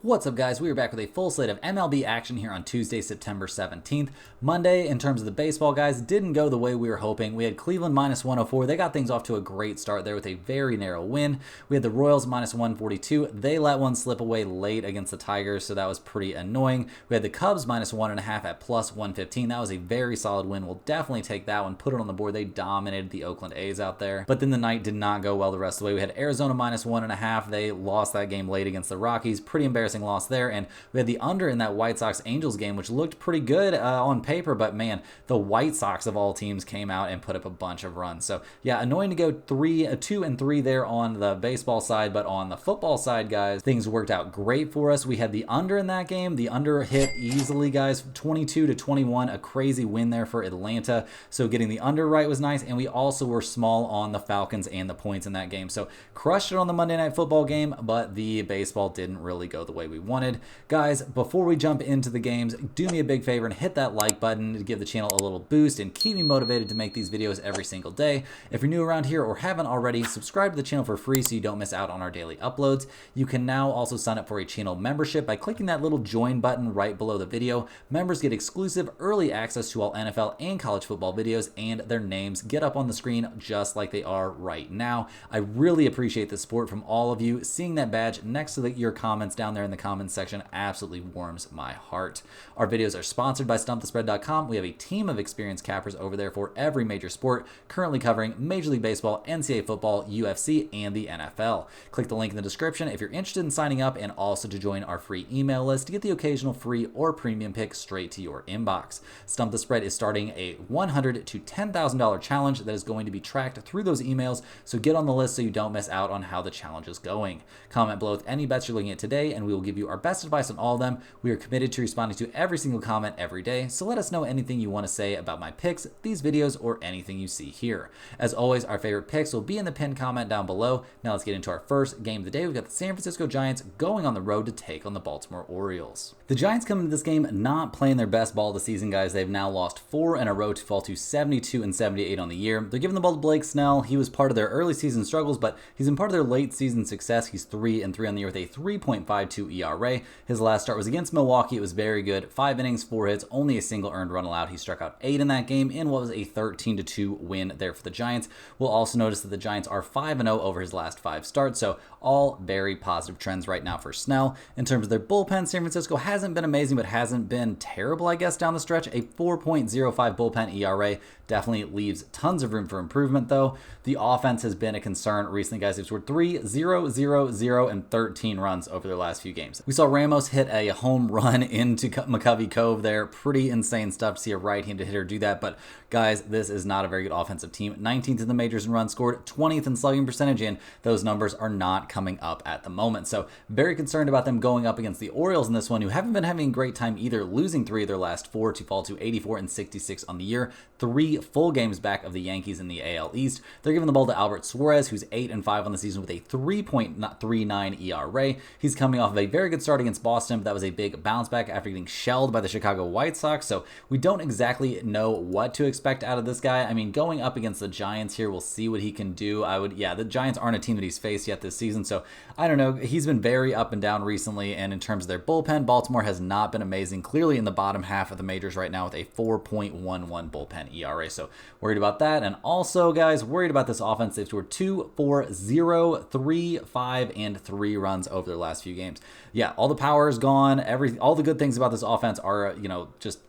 What's up, guys? We are back with a full slate of MLB action here on Tuesday, September 17th. Monday, in terms of the baseball, guys, didn't go the way we were hoping. We had Cleveland minus 104. They got things off to a great start there with a very narrow win. We had the Royals minus 142. They let one slip away late against the Tigers, so that was pretty annoying. We had the Cubs minus 1.5 at plus 115. That was a very solid win. We'll definitely take that one, put it on the board. They dominated the Oakland A's out there. But then the night did not go well the rest of the way. We had Arizona minus 1.5. They lost that game late against the Rockies. Pretty embarrassing loss there. And we had the under in that White Sox-Angels game, which looked pretty good on paper, but man, the White Sox of all teams came out and put up a bunch of runs. So yeah, annoying to go 2-3 there on the baseball side, but on the football side, guys, things worked out great for us. We had the under in that game. The under hit easily, guys, 22-21, a crazy win there for Atlanta. So getting the under right was nice, and we also were small on the Falcons and the points in that game. So crushed it on the Monday Night Football game, but the baseball didn't really go the way we wanted. Guys, before we jump into the games, do me a big favor and hit that like button to give the channel a little boost and keep me motivated to make these videos every single day. If you're new around here or haven't already, subscribe to the channel for free so you don't miss out on our daily uploads. You can now also sign up for a channel membership by clicking that little join button right below the video. Members get exclusive early access to all NFL and college football videos, and their names get up on the screen just like they are right now. I really appreciate the support from all of you. Seeing that badge next to your comments down there in the comments section absolutely warms my heart. Our videos are sponsored by StumpTheSpread.com. We have a team of experienced cappers over there for every major sport, currently covering Major League Baseball, NCAA football, UFC, and the NFL. Click the link in the description if you're interested in signing up, and also to join our free email list to get the occasional free or premium pick straight to your inbox. Stump the Spread is starting a $100 to $10,000 challenge that is going to be tracked through those emails, so get on the list so you don't miss out on how the challenge is going. Comment below with any bets you're looking at today, and we will give you our best advice on all of them. We are committed to responding to every single comment every day, so let us know anything you want to say about my picks, these videos, or anything you see here. As always, our favorite picks will be in the pinned comment down below. Now let's get into our first game of the day. We've got the San Francisco Giants going on the road to take on the Baltimore Orioles. The Giants come into this game not playing their best ball of the season, guys. They've now lost 4 in a row to fall to 72-78 on the year. They're giving the ball to Blake Snell. He was part of their early season struggles, but he's been part of their late season success. He's 3-3 on the year with a 3.52 ERA. His last start was against Milwaukee. It was very good. 5 innings, 4 hits, only a single earned run allowed. He struck out 8 in that game in what was a 13-2 win there for the Giants. We'll also notice that the Giants are 5-0 over his last 5 starts, so all very positive trends right now for Snell. In terms of their bullpen, San Francisco hasn't been amazing, but hasn't been terrible, I guess, down the stretch. A 4.05 bullpen ERA definitely leaves tons of room for improvement, though. The offense has been a concern recently, guys. They've scored 3, 0, 0, 0, and 13 runs over their last few games. We saw Ramos hit a home run into McCovey Cove there. Pretty insane stuff to see a right-handed hitter do that, but guys, this is not a very good offensive team. 19th in the majors in runs scored, 20th in slugging percentage, and those numbers are not coming up at the moment. So very concerned about them going up against the Orioles in this one, who haven't been having a great time either, losing 3 of their last 4 to fall to 84-66 on the year. 3 full games back of the Yankees in the AL East. They're giving the ball to Albert Suarez, who's 8-5 on the season with a 3.39 ERA. He's coming off of a very good start against Boston, but that was a big bounce back after getting shelled by the Chicago White Sox. So we don't exactly know what to expect out of this guy. I mean, going up against the Giants here, we'll see what he can do. The Giants aren't a team that he's faced yet this season, so I don't know. He's been very up and down recently, and in terms of their bullpen, Baltimore has not been amazing. Clearly in the bottom half of the majors right now with a 4.11 bullpen ERA, so worried about that. And also, guys, worried about this offense. They've scored 2, 4, 0, 3, 5, and 3 runs over their last few games. Yeah, all the power is gone. All the good things about this offense are, just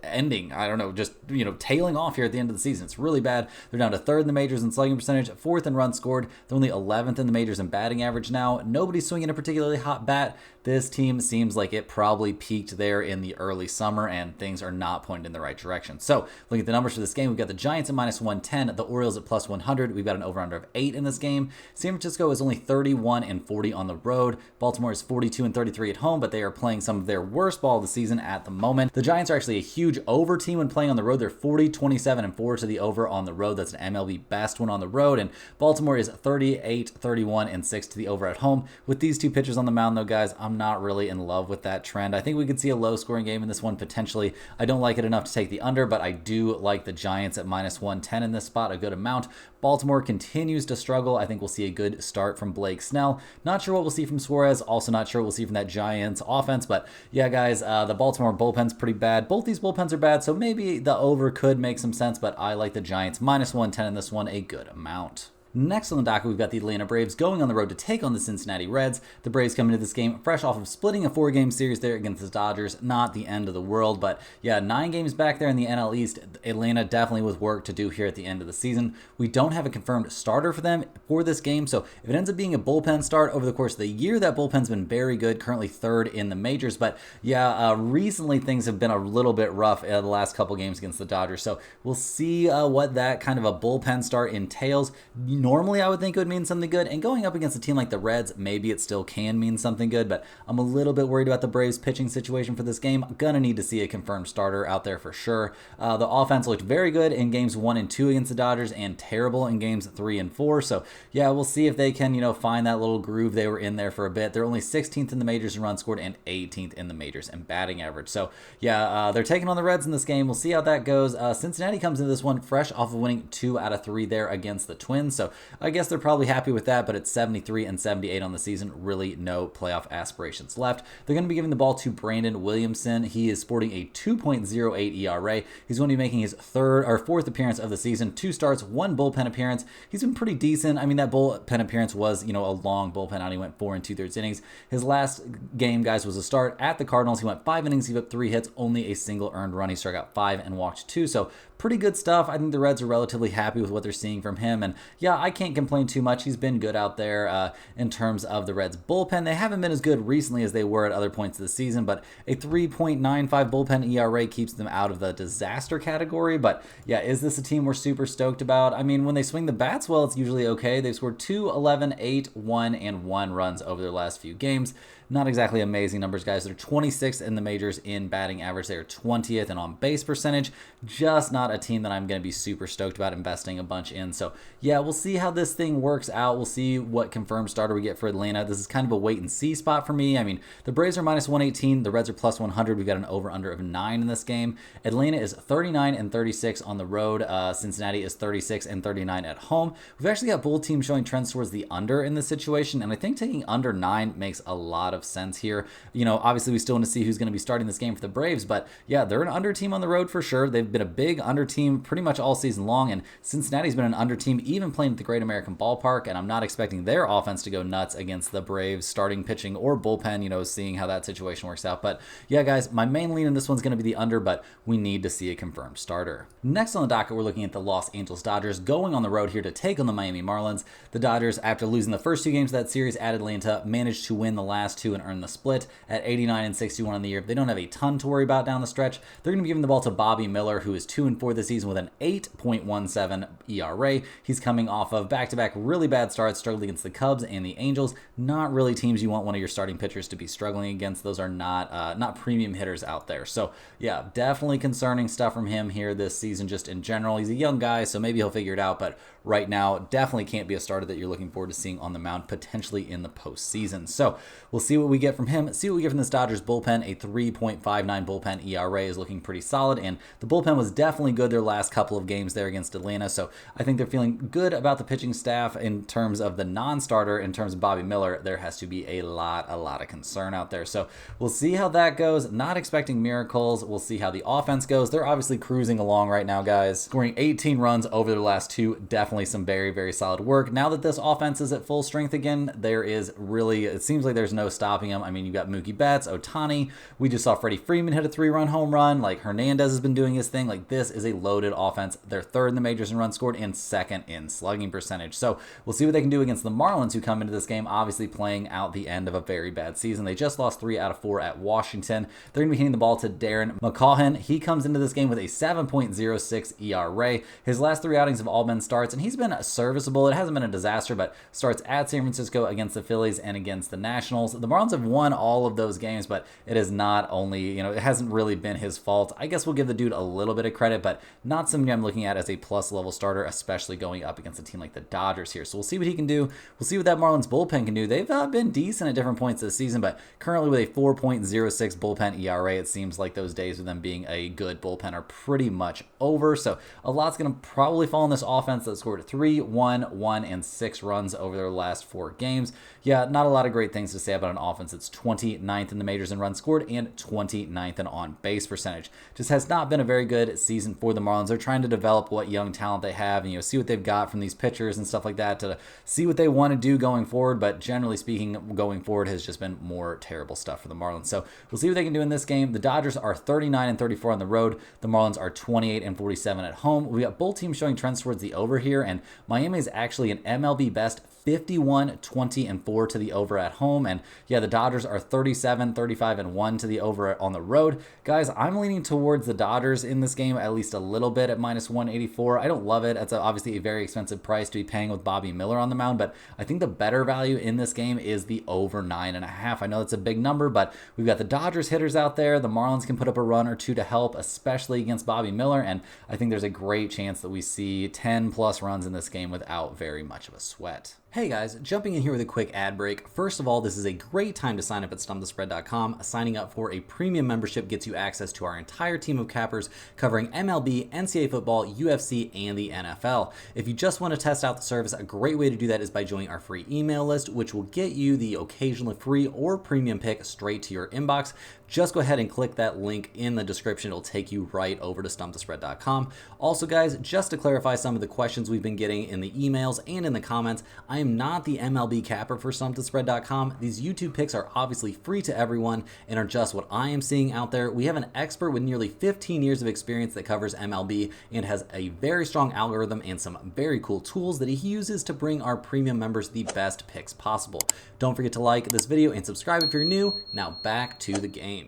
ending. I don't know, just, tailing off here at the end of the season. It's really bad. They're down to 3rd in the majors in slugging percentage, 4th in runs scored. They're only 11th in the majors in batting average now. Nobody's swinging a particularly hot bat. This team seems like it probably peaked there in the early summer, and things are not pointing in the right direction. So looking at the numbers for this game, we've got the Giants at minus 110, the Orioles at plus 100. We've got an over-under of 8 in this game. San Francisco is only 31-40 on the road. Baltimore is 42-33 at home, but they are playing some of their worst ball of the season at the moment. The Giants are actually a huge over team when playing on the road. They're 40-27-4 to the over on the road. That's an MLB best one on the road. And Baltimore is 38-31-6 to the over at home. With these two pitchers on the mound, though, guys, I'm not really in love with that trend. I think we could see a low-scoring game in this one potentially. I don't like it enough to take the under, but I do like the Giants at -110 in this spot, a good amount. Baltimore continues to struggle. I think we'll see a good start from Blake Snell. Not sure what we'll see from Suarez. Also not sure what we'll see from that Giants offense. But yeah, guys, the Baltimore bullpen's pretty bad. Both these bullpens are bad, so maybe the over could make some sense, but I like the Giants -110 in this one, a good amount. Next on the docket, we've got the Atlanta Braves going on the road to take on the Cincinnati Reds. The Braves come into this game fresh off of splitting a 4-game series there against the Dodgers. Not the end of the world, but yeah, 9 games back there in the NL East. Atlanta definitely with work to do here at the end of the season. We don't have a confirmed starter for them for this game, so if it ends up being a bullpen start over the course of the year, that bullpen's been very good, currently 3rd in the majors. But yeah, recently things have been a little bit rough the last couple games against the Dodgers, so we'll see what that kind of a bullpen start entails. Normally, I would think it would mean something good, and going up against a team like the Reds, maybe it still can mean something good, but I'm a little bit worried about the Braves pitching situation for this game. I'm gonna need to see a confirmed starter out there for sure. The offense looked very good in games 1 and 2 against the Dodgers, and terrible in games 3 and 4, so yeah, we'll see if they can, find that little groove they were in there for a bit. They're only 16th in the majors in runs scored and 18th in the majors in batting average, so yeah, they're taking on the Reds in this game. We'll see how that goes. Cincinnati comes into this one fresh off of winning 2 out of 3 there against the Twins, so I guess they're probably happy with that, but it's 73 and 78 on the season. Really no playoff aspirations left. They're going to be giving the ball to Brandon Williamson. He is sporting a 2.08 ERA. He's going to be making his 4th appearance of the season. 2 starts, 1 bullpen appearance. He's been pretty decent. I mean, that bullpen appearance was, a long bullpen out. He went 4 2/3 innings. His last game, guys, was a start at the Cardinals. He went 5 innings, he gave up 3 hits, only a single earned run. He struck out 5 and walked 2. So pretty good stuff. I think the Reds are relatively happy with what they're seeing from him. And yeah, I can't complain too much. He's been good out there in terms of the Reds bullpen. They haven't been as good recently as they were at other points of the season, but a 3.95 bullpen ERA keeps them out of the disaster category. But yeah, is this a team we're super stoked about? I mean, when they swing the bats well, it's usually okay. They've scored 2, 11, 8, 1, and 1 runs over their last few games. Not exactly amazing numbers, guys. They're 26th in the majors in batting average. They are 20th in on-base percentage. Just not a team that I'm going to be super stoked about investing a bunch in. So, yeah, we'll see how this thing works out. We'll see what confirmed starter we get for Atlanta. This is kind of a wait-and-see spot for me. I mean, the Braves are -118. The Reds are +100. We've got an over-under of 9 in this game. Atlanta is 39 and 36 on the road. Cincinnati is 36 and 39 at home. We've actually got both teams showing trends towards the under in this situation, and I think taking under 9 makes a lot of sense here. Obviously we still want to see who's going to be starting this game for the Braves, but yeah, they're an under team on the road for sure. They've been a big under team pretty much all season long, and Cincinnati's been an under team even playing at the Great American Ballpark, and I'm not expecting their offense to go nuts against the Braves starting pitching or bullpen, seeing how that situation works out. But yeah, guys, my main lean in this one's going to be the under, but we need to see a confirmed starter. Next on the docket, we're looking at the Los Angeles Dodgers going on the road here to take on the Miami Marlins. The Dodgers, after losing the first 2 games of that series at Atlanta, managed to win the last 2 and earn the split at 89 and 61 on the year. They don't have a ton to worry about down the stretch. They're going to be giving the ball to Bobby Miller, who is 2 and 4 this season with an 8.17 ERA. He's coming off of back-to-back really bad starts, struggling against the Cubs and the Angels. Not really teams you want one of your starting pitchers to be struggling against. Those are not premium hitters out there. So yeah, definitely concerning stuff from him here this season just in general. He's a young guy, so maybe he'll figure it out, but right now definitely can't be a starter that you're looking forward to seeing on the mound, potentially in the postseason. So we'll see what we get from him, see what we get from this Dodgers bullpen. A 3.59 bullpen ERA is looking pretty solid, and the bullpen was definitely good their last couple of games there against Atlanta, so I think they're feeling good about the pitching staff. In terms of the non-starter, in terms of Bobby Miller, there has to be a lot of concern out there. So we'll see how that goes. Not expecting miracles. We'll see how the offense goes. They're obviously cruising along right now, guys. Scoring 18 runs over their last 2. Definitely some very solid work. Now that this offense is at full strength again, it seems like there's no stopping them. I mean, you've got Mookie Betts, Ohtani. We just saw Freddie Freeman hit a 3-run home run. Like, Hernandez has been doing his thing. Like, this is a loaded offense. They're 3rd in the majors in runs scored and 2nd in slugging percentage. So we'll see what they can do against the Marlins, who come into this game obviously playing out the end of a very bad season. They just lost 3 out of 4 at Washington. They're going to be hitting the ball to Darren McCaughan. He comes into this game with a 7.06 ERA. His last 3 outings have all been starts, and he's been serviceable. It hasn't been a disaster, but starts at San Francisco, against the Phillies, and against the Nationals. The Marlins Marlins have won all of those games, but it is not only, it hasn't really been his fault. I guess we'll give the dude a little bit of credit, but not somebody I'm looking at as a plus level starter, especially going up against a team like the Dodgers here. So we'll see what he can do. We'll see what that Marlins bullpen can do. They've been decent at different points this season, but currently with a 4.06 bullpen ERA, it seems like those days of them being a good bullpen are pretty much over. So a lot's going to probably fall in this offense that scored 3, 1, 1, and 6 runs over their last 4 games. Yeah, not a lot of great things to say about an offense that's 29th in the majors in runs scored and 29th in on-base percentage. Just has not been a very good season for the Marlins. They're trying to develop what young talent they have and see what they've got from these pitchers and stuff like that to see what they want to do going forward. But generally speaking, going forward has just been more terrible stuff for the Marlins. So we'll see what they can do in this game. The Dodgers are 39 and 34 on the road. The Marlins are 28 and 47 at home. We got both teams showing trends towards the over here, and Miami is actually an MLB best 51, 20, and 4 to the over at home. And yeah, the Dodgers are 37, 35, and 1 to the over on the road. Guys, I'm leaning towards the Dodgers in this game at least a little bit at minus 184. I don't love it. It's obviously a very expensive price to be paying with Bobby Miller on the mound, but I think the better value in this game is the over 9.5. I know it's a big number, but we've got the Dodgers hitters out there. The Marlins can put up a run or two to help, especially against Bobby Miller, and I think there's a great chance that we see 10 plus runs in this game without very much of a sweat. Hey guys, jumping in here with a quick ad break. First of all, this is a great time to sign up at stumpthespread.com. Signing up for a premium membership gets you access to our entire team of cappers covering MLB, NCAA football, UFC, and the NFL. If you just want to test out the service, a great way to do that is by joining our free email list, which will get you the occasionally free or premium pick straight to your inbox. Just go ahead and click that link in the description. It'll take you right over to stumpthespread.com. Also, guys, just to clarify some of the questions we've been getting in the emails and in the comments, I am not the MLB capper for stumpthespread.com. These YouTube picks are obviously free to everyone and are just what I am seeing out there. We have an expert with nearly 15 years of experience that covers MLB and has a very strong algorithm and some very cool tools that he uses to bring our premium members the best picks possible. Don't forget to like this video and subscribe if you're new. Now back to the games.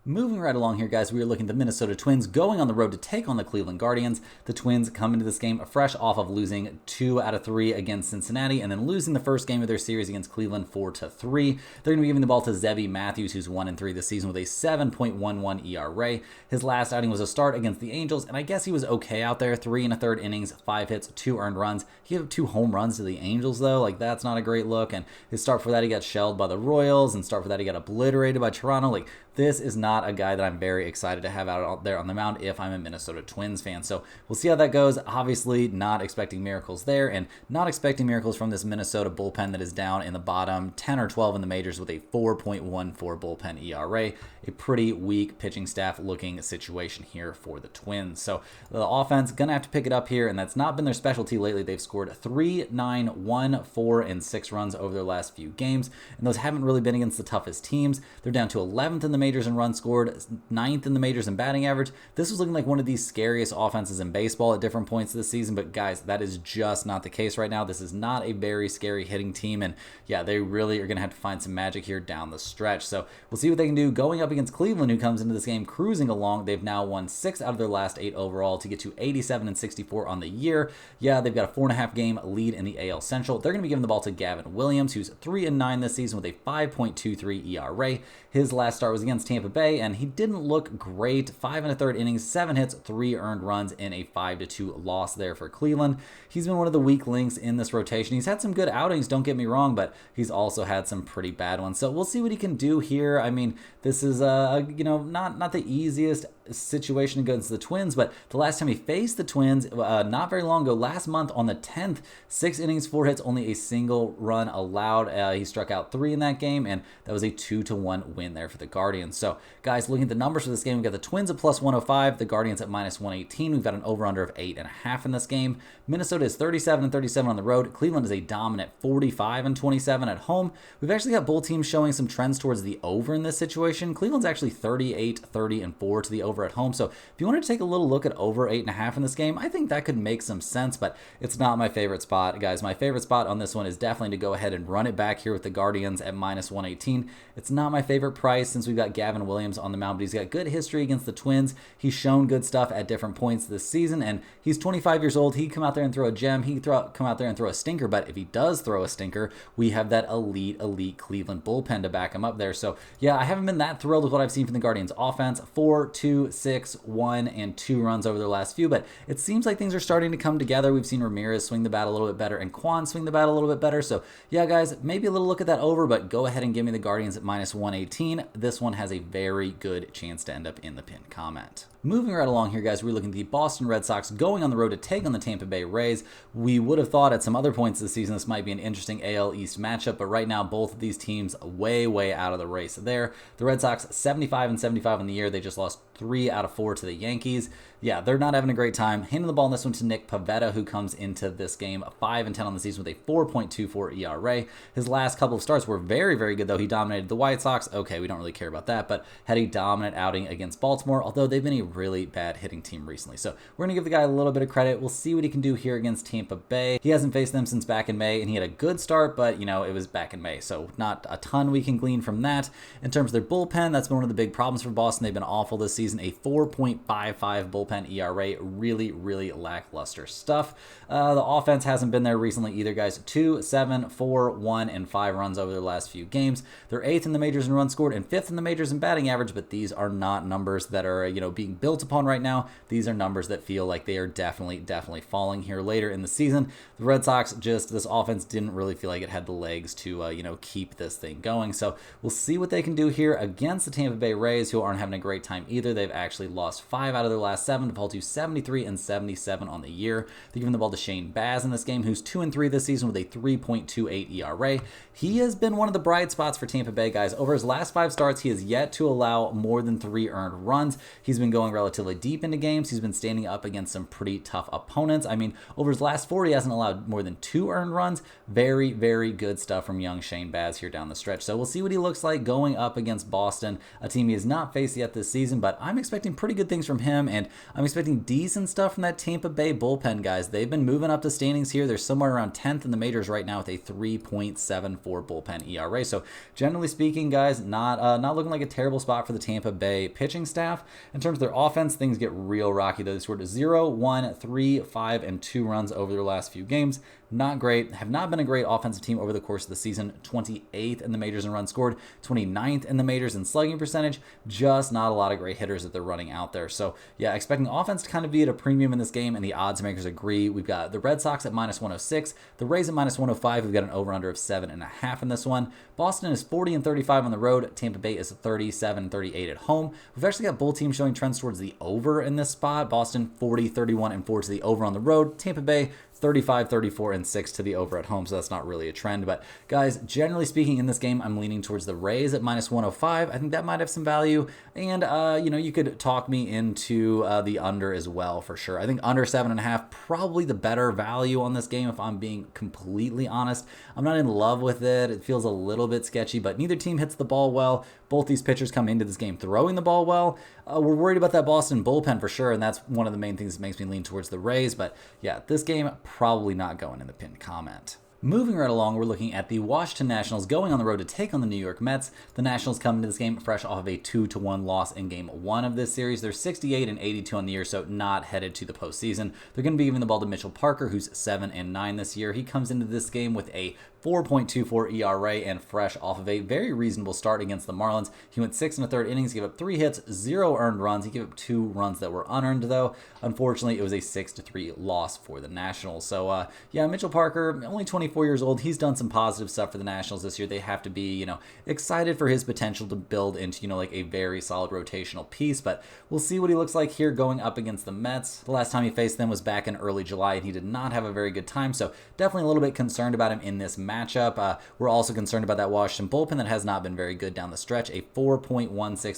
Moving right along here, guys, we are looking at the Minnesota Twins going on the road to take on the Cleveland Guardians. The Twins come into this game fresh off of losing 2 out of 3 against Cincinnati and then losing the first game of their series against Cleveland 4-3. They're going to be giving the ball to Zebby Matthews, who's 1-3 this season with a 7.11 ERA. His last outing was a start against the Angels, and I guess he was okay out there. 3 1/3 innings, 5 hits, 2 earned runs. He gave 2 home runs to the Angels, though. Like, that's not a great look. And his start for that, he got shelled by the Royals, and start for that, he got obliterated by Toronto. Like, this is not a guy that I'm very excited to have out there on the mound if I'm a Minnesota Twins fan. So we'll see how that goes. Obviously, not expecting miracles there and not expecting miracles from this Minnesota bullpen that is down in the bottom 10 or 12 in the majors with a 4.14 bullpen ERA. A pretty weak pitching staff looking situation here for the Twins. So the offense going to have to pick it up here, and that's not been their specialty lately. They've scored 3, 9, 1, 4, and 6 runs over their last few games, and those haven't really been against the toughest teams. They're down to 11th in the majors in runs scored, 9th in the majors in batting average. This was looking like one of the scariest offenses in baseball at different points of the season, but guys, that is just not the case right now. This is not a very scary hitting team, and yeah, they really are going to have to find some magic here down the stretch. So we'll see what they can do going up against Cleveland, who comes into this game cruising along. They've now won 6 out of their last 8 overall to get to 87 and 64 on the year. Yeah, they've got a 4.5 game lead in the AL Central. They're going to be giving the ball to Gavin Williams, who's 3-9 this season with a 5.23 ERA. His last start was against Tampa Bay, and he didn't look great. 5 1/3 innings, 7 hits, 3 earned runs, in a 5-2 loss there for Cleveland. He's been one of the weak links in this rotation. He's had some good outings, don't get me wrong, but he's also had some pretty bad ones. So we'll see what he can do here. I mean, this is not the easiest situation against the Twins, but the last time he faced the Twins, not very long ago, last month on the 10th, 6 innings, 4 hits, only a single run allowed. He struck out 3 in that game, and that was a 2-1 win there for the Guardians. So, guys, looking at the numbers for this game, we've got the Twins at plus 105, the Guardians at minus 118. We've got an over-under of 8.5 in this game. Minnesota is 37 and 37 on the road. Cleveland is a dominant 45 and 27 at home. We've actually got both teams showing some trends towards the over in this situation. Cleveland's actually 38, 30, and 4 to the over over at home. So if you wanted to take a little look at over 8.5 in this game, I think that could make some sense, but it's not my favorite spot, guys. My favorite spot on this one is definitely to go ahead and run it back here with the Guardians at -118. It's not my favorite price since we've got Gavin Williams on the mound, but he's got good history against the Twins. He's shown good stuff at different points this season, and he's 25 years old. He can come out there and throw a gem. He can come out there and throw a stinker, but if he does throw a stinker, we have that elite Cleveland bullpen to back him up there. So yeah, I haven't been that thrilled with what I've seen from the Guardians offense. 4, 2, 6, 1, and 2 runs over their last few, but it seems like things are starting to come together. We've seen Ramirez swing the bat a little bit better and Kwan swing the bat a little bit better. So yeah, guys, maybe a little look at that over, but go ahead and give me the Guardians at -118. This one has a very good chance to end up in the pinned comment. Moving right along here, guys, we're looking at the Boston Red Sox going on the road to take on the Tampa Bay Rays. We would have thought at some other points this season this might be an interesting AL East matchup, but right now both of these teams way out of the race there. The Red Sox 75-75 on the year. They just lost 3 out of 4 to the Yankees. Yeah, they're not having a great time. Handing the ball in this one to Nick Pivetta, who comes into this game 5-10 on the season with a 4.24 ERA. His last couple of starts were very good, though. He dominated the White Sox. Okay, we don't really care about that, but had a dominant outing against Baltimore, although they've been a really bad hitting team recently. So we're going to give the guy a little bit of credit. We'll see what he can do here against Tampa Bay. He hasn't faced them since back in May, and he had a good start, but, you know, it was back in May, so not a ton we can glean from that. In terms of their bullpen, that's been one of the big problems for Boston. They've been awful this season. A 4.55 bullpen ERA. Really lackluster stuff. The offense hasn't been there recently either, guys. 2, 7, 4, 1, and 5 runs over their last few games. They're 8th in the majors in runs scored and 5th in the majors in batting average, but these are not numbers that are, you know, being built upon right now. These are numbers that feel like they are definitely falling here later in the season. The Red Sox this offense didn't really feel like it had the legs to, you know, keep this thing going. So we'll see what they can do here against the Tampa Bay Rays, who aren't having a great time either. They've actually lost 5 out of their last 7 to fall to 73-77 on the year. They're giving the ball to Shane Baz in this game, who's 2-3 this season with a 3.28 ERA. He has been one of the bright spots for Tampa Bay, guys. Over his last 5 starts, he has yet to allow more than 3 earned runs. He's been going relatively deep into games. He's been standing up against some pretty tough opponents. I mean, over his last 4, he hasn't allowed more than 2 earned runs. Very good stuff from young Shane Baz here down the stretch. So we'll see what he looks like going up against Boston, a team he has not faced yet this season, but I'm expecting pretty good things from him, and I'm expecting decent stuff from that Tampa Bay bullpen, guys. They've been moving up the standings here. They're somewhere around 10th in the majors right now with a 3.74 bullpen ERA. So generally speaking, guys, not looking like a terrible spot for the Tampa Bay pitching staff. In terms of their offense, things get real rocky, though. They scored 0, 1, 3, 5, and 2 runs over their last few games. Not great. Have not been a great offensive team over the course of the season. 28th in the majors in runs scored, 29th in the majors in slugging percentage. Just not a lot of great hitters that they're running out there. So yeah, expecting offense to kind of be at a premium in this game, and the odds makers agree. We've got the Red Sox at -106, the Rays at -105. We've got an over-under of 7.5 in this one. Boston is 40-35 on the road. Tampa Bay is 37-38 at home. We've actually got both teams showing trends towards the over in this spot. Boston 40-31-4 to the over on the road. Tampa Bay 35-34-6 to the over at home, so that's not really a trend. But guys, generally speaking in this game, I'm leaning towards the Rays at -105. I think that might have some value, and you know, you could talk me into the under as well for sure. I think under 7.5 probably the better value on this game if I'm being completely honest. I'm not in love with it. It feels a little bit sketchy, but neither team hits the ball well. Both these pitchers come into this game throwing the ball well. We're worried about that Boston bullpen for sure, and that's one of the main things that makes me lean towards the Rays. But yeah, this game probably not going in the pinned comment. Moving right along, we're looking at the Washington Nationals going on the road to take on the New York Mets. The Nationals come into this game fresh off of a 2-1 loss in Game 1 of this series. They're 68-82 on the year, so not headed to the postseason. They're going to be giving the ball to Mitchell Parker, who's 7-9 this year. He comes into this game with a 4.24 ERA and fresh off of a very reasonable start against the Marlins. He went 6 1/3 innings, gave up 3 hits, 0 earned runs. He gave up 2 runs that were unearned, though. Unfortunately, it was a 6-3 loss for the Nationals. So, yeah, Mitchell Parker, only 24 years old. He's done some positive stuff for the Nationals this year. They have to be, you know, excited for his potential to build into, you know, like a very solid rotational piece. But we'll see what he looks like here going up against the Mets. The last time he faced them was back in early July, and he did not have a very good time. So definitely a little bit concerned about him in this match. matchup. We're also concerned about that Washington bullpen that has not been very good down the stretch. A 4.16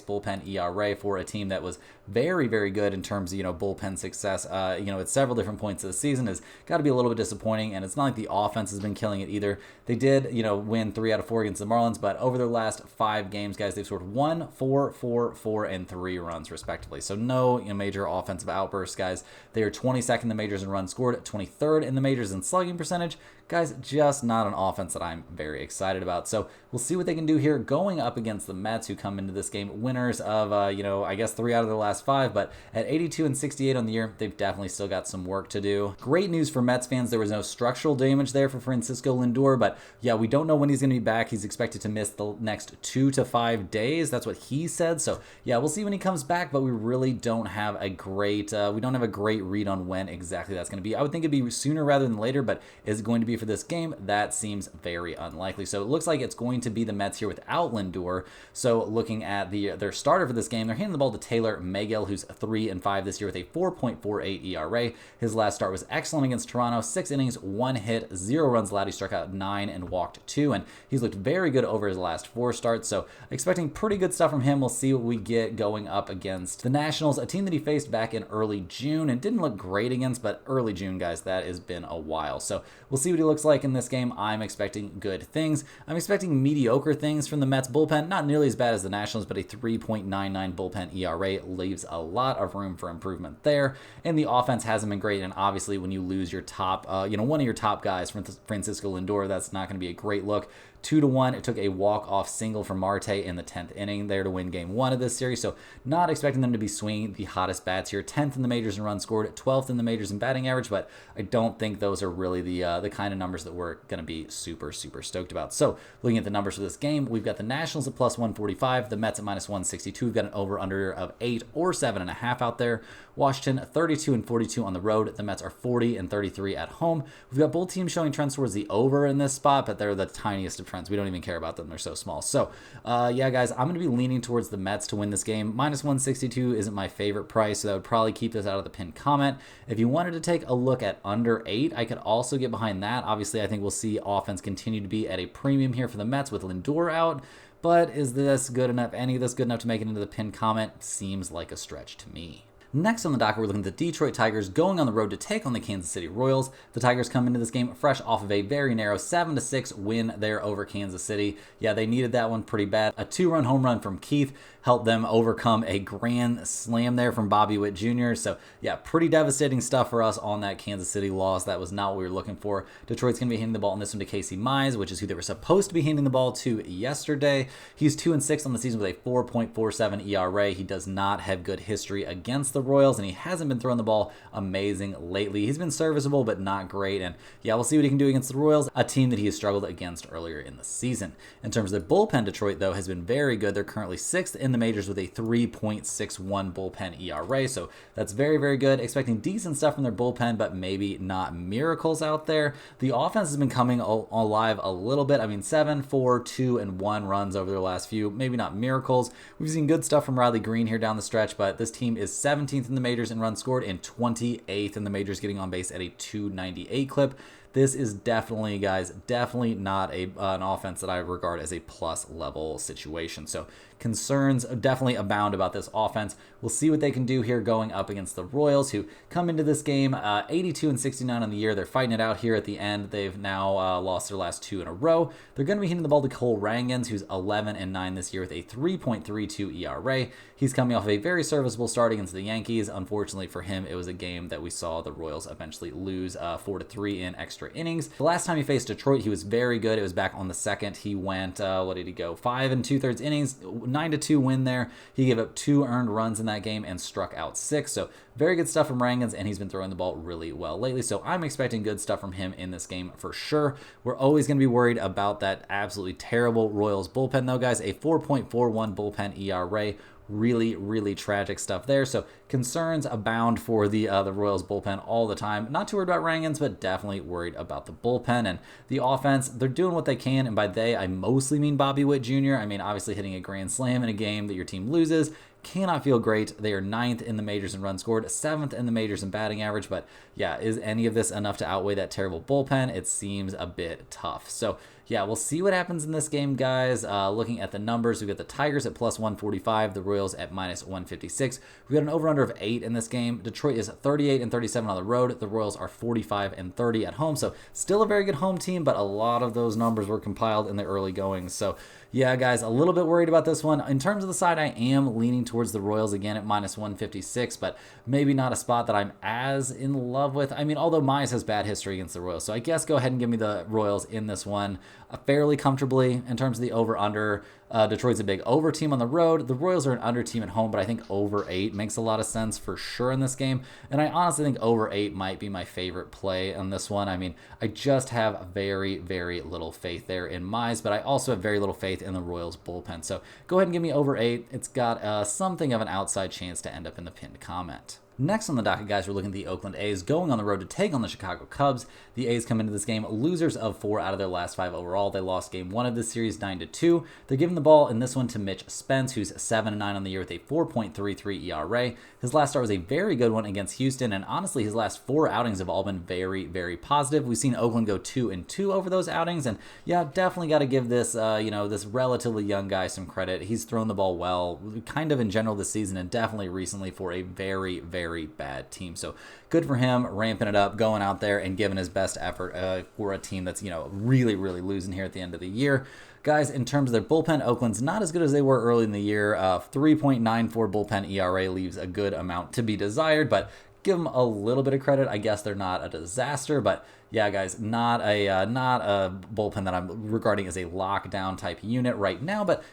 bullpen ERA for a team that was very, very good in terms of, bullpen success, at several different points of the season has got to be a little bit disappointing. And it's not like the offense has been killing it either. They did, win 3 out of 4 against the Marlins, but over their last 5 games, guys, they've scored 1, 4, 4, 4, and 3 runs respectively. So no major offensive outbursts, guys. They are 22nd in the majors in runs scored, 23rd in the majors in slugging percentage. Guys, just not an offense that I'm very excited about. So we'll see what they can do here going up against the Mets, who come into this game winners of, I guess 3 out of their last 5. But at 82 and 68 on the year, they've definitely still got some work to do. Great news for Mets fans. There was no structural damage there for Francisco Lindor. But yeah, we don't know when he's going to be back. He's expected to miss the next 2 to 5 days. That's what he said. So yeah, we'll see when he comes back. But we really don't have a great, read on when exactly that's going to be. I would think it'd be sooner rather than later. But is it going to be for this game? That seems very unlikely. So it looks like it's going to be the Mets here without Lindor. So looking at their starter for this game, they're handing the ball to Taylor Megill, who's 3-5 this year with a 4.48 ERA. His last start was excellent against Toronto. 6 innings, 1 hit, 0 runs allowed. He struck out 9 and walked 2, and he's looked very good over his last 4 starts. So expecting pretty good stuff from him. We'll see what we get going up against the Nationals, a team that he faced back in early June and didn't look great against, but early June, guys, that has been a while. So we'll see what he looks like in this game. I'm expecting good things. I'm expecting mediocre things from the Mets bullpen. Not nearly as bad as the Nationals, but a 3.99 bullpen ERA leaves a lot of room for improvement there. And the offense hasn't been great. And obviously, when you lose your top, one of your top guys, Francisco Lindor, that's not going to be a great look. 2-1. It took a walk-off single from Marte in the 10th inning there to win game 1 of this series. So not expecting them to be swinging the hottest bats here. 10th in the majors in runs scored, 12th in the majors in batting average, but I don't think those are really the kind of numbers that we're going to be super, super stoked about. So looking at the numbers for this game, we've got the Nationals at plus 145, the Mets at minus 162. We've got an over-under of 8 or 7.5 out there. Washington 32 and 42 on the road. The Mets are 40 and 33 at home. We've got both teams showing trends towards the over in this spot, but they're the tiniest of trends. We don't even care about them. They're so small. So, yeah, guys, I'm going to be leaning towards the Mets to win this game. Minus 162 isn't my favorite price, so that would probably keep this out of the pinned comment. If you wanted to take a look at under 8, I could also get behind that. Obviously, I think we'll see offense continue to be at a premium here for the Mets with Lindor out. But is this good enough? Any of this good enough to make it into the pinned comment? Seems like a stretch to me. Next on the docket, we're looking at the Detroit Tigers going on the road to take on the Kansas City Royals. The Tigers come into this game fresh off of a very narrow 7-6 win there over Kansas City. Yeah, they needed that one pretty bad. A 2-run home run from Keith helped them overcome a grand slam there from Bobby Witt Jr. So, yeah, pretty devastating stuff for us on that Kansas City loss. That was not what we were looking for. Detroit's going to be handing the ball in this one to Casey Mize, which is who they were supposed to be handing the ball to yesterday. He's 2-6 on the season with a 4.47 ERA. He does not have good history against the Royals, and he hasn't been throwing the ball amazing lately. He's been serviceable, but not great. And yeah, we'll see what he can do against the Royals, a team that he has struggled against earlier in the season. In terms of the bullpen, Detroit, though, has been very good. They're currently 6th in the majors with a 3.61 bullpen ERA. So that's very, very good. Expecting decent stuff from their bullpen, but maybe not miracles out there. The offense has been coming alive a little bit. I mean, 7, 4, 2, and 1 runs over their last few. Maybe not miracles. We've seen good stuff from Riley Green here down the stretch, but this team is 17th in the majors in runs scored and 28th in the majors, getting on base at a 298 clip. This is definitely, guys, definitely not an offense that I regard as a plus level situation. So concerns definitely abound about this offense. We'll see what they can do here going up against the Royals, who come into this game 82 and 69 on the year. They're fighting it out here at the end. They've now lost their last 2 in a row. They're going to be hitting the ball to Cole Rangans, who's 11 and 9 this year with a 3.32 ERA. He's coming off a very serviceable start against the Yankees. Unfortunately for him, it was a game that we saw the Royals eventually lose 4-3 in extra innings. The last time he faced Detroit, he was very good. It was back on the 2nd. He went, what did he go? 5 2/3 innings, 9-2 win there. He gave up 2 earned runs in that game and struck out 6. So very good stuff from Rangans, and he's been throwing the ball really well lately. So I'm expecting good stuff from him in this game for sure. We're always going to be worried about that absolutely terrible Royals bullpen, though, guys. A 4.41 bullpen ERA. Really, really tragic stuff there. So concerns abound for the Royals bullpen all the time. Not too worried about Rangans, but definitely worried about the bullpen. And the offense, they're doing what they can. And by they, I mostly mean Bobby Witt Jr. I mean, obviously hitting a grand slam in a game that your team loses cannot feel great. They are 9th in the majors in runs scored, 7th in the majors in batting average. But yeah, is any of this enough to outweigh that terrible bullpen? It seems a bit tough. So yeah, we'll see what happens in this game, guys. Looking at the numbers, we got the Tigers at plus 145, the Royals at minus 156. We got an over-under of 8 in this game. Detroit is 38 and 37 on the road. The Royals are 45 and 30 at home. So still a very good home team, but a lot of those numbers were compiled in the early goings. So yeah, guys, a little bit worried about this one. In terms of the side, I am leaning towards the Royals again at minus 156, but maybe not a spot that I'm as in love with. I mean, although Mize has bad history against the Royals, so I guess go ahead and give me the Royals in this one fairly comfortably. In terms of the over-under, Detroit's a big over team on the road. The Royals are an under team at home, but I think over 8 makes a lot of sense for sure in this game. And I honestly think over 8 might be my favorite play on this one. I mean, I just have very, very little faith there in Mize, but I also have very little faith in the Royals bullpen. So go ahead and give me over 8. It's got something of an outside chance to end up in the pinned comment. Next on the docket, guys, we're looking at the Oakland A's going on the road to take on the Chicago Cubs. The A's come into this game losers of 4 out of their last 5 overall. They lost game 1 of this series 9-2. They're giving the ball in this one to Mitch Spence, who's 7-9 on the year with a 4.33 ERA. His last start was a very good one against Houston, and honestly, his last 4 outings have all been very, very positive. We've seen Oakland go 2-2 over those outings, and yeah, definitely got to give this, this relatively young guy some credit. He's thrown the ball well, kind of in general this season, and definitely recently for a very, very bad team. So good for him, ramping it up, going out there and giving his best effort for a team that's, really, really losing here at the end of the year. Guys, in terms of their bullpen, Oakland's not as good as they were early in the year. 3.94 bullpen ERA leaves a good amount to be desired, but give them a little bit of credit. I guess they're not a disaster, but yeah, guys, not a bullpen that I'm regarding as a lockdown type unit right now. But,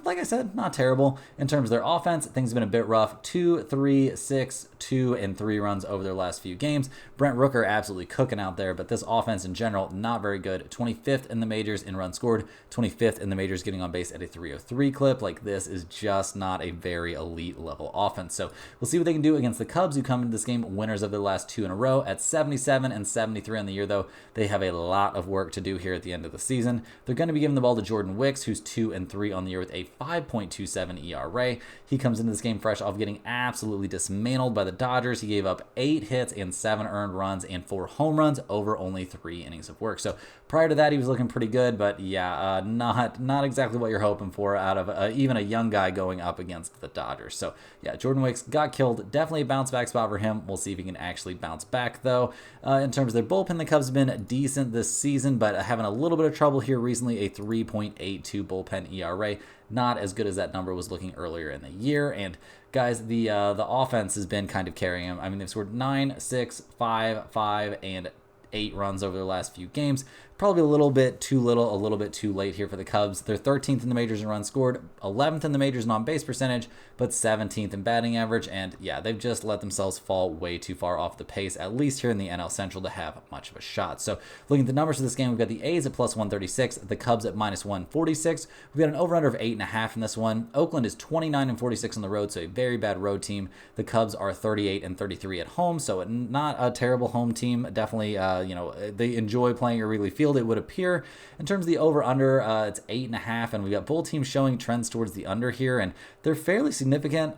like I said, not terrible. In terms of their offense, things have been a bit rough. 2, 3, 6, 2, and 3 runs over their last few games. Brent Rooker absolutely cooking out there, but this offense in general, not very good. 25th in the majors in runs scored. 25th in the majors getting on base at a 303 clip. Like, this is just not a very elite level offense. So we'll see what they can do against the Cubs, who come into this game winners of their last 2 in a row at 77 and 73 on the year, though. They have a lot of work to do here at the end of the season. They're going to be giving the ball to Jordan Wicks, who's 2-3 on the year with a 5.27 ERA. He comes into this game fresh off getting absolutely dismantled by the Dodgers. He gave up 8 hits and 7 earned runs and 4 home runs over only 3 innings of work. So prior to that, he was looking pretty good, but yeah, not exactly what you're hoping for out of even a young guy going up against the Dodgers. So yeah, Jordan Wicks got killed. Definitely a bounce back spot for him. We'll see if he can actually bounce back, though. In terms of their bullpen, the Cubs have been decent this season, but having a little bit of trouble here recently. A 3.82 bullpen ERA, not as good as that number was looking earlier in the year. And guys, the offense has been kind of carrying them. I mean, they've scored 9, 6, 5, 5, and 8 runs over their last few games. Probably a little bit too little, a little bit too late here for the Cubs. They're 13th in the majors in runs scored, 11th in the majors in on-base percentage, but 17th in batting average. And yeah, they've just let themselves fall way too far off the pace, at least here in the NL Central, to have much of a shot. So looking at the numbers for this game, we've got the A's at plus 136, the Cubs at minus 146. We've got an over-under of 8.5 in this one. Oakland is 29 and 46 on the road, so a very bad road team. The Cubs are 38 and 33 at home, so not a terrible home team. Definitely, they enjoy playing at Wrigley Field, it would appear. In terms of the over-under, it's 8.5, and we've got both teams showing trends towards the under here, and they're fairly significant.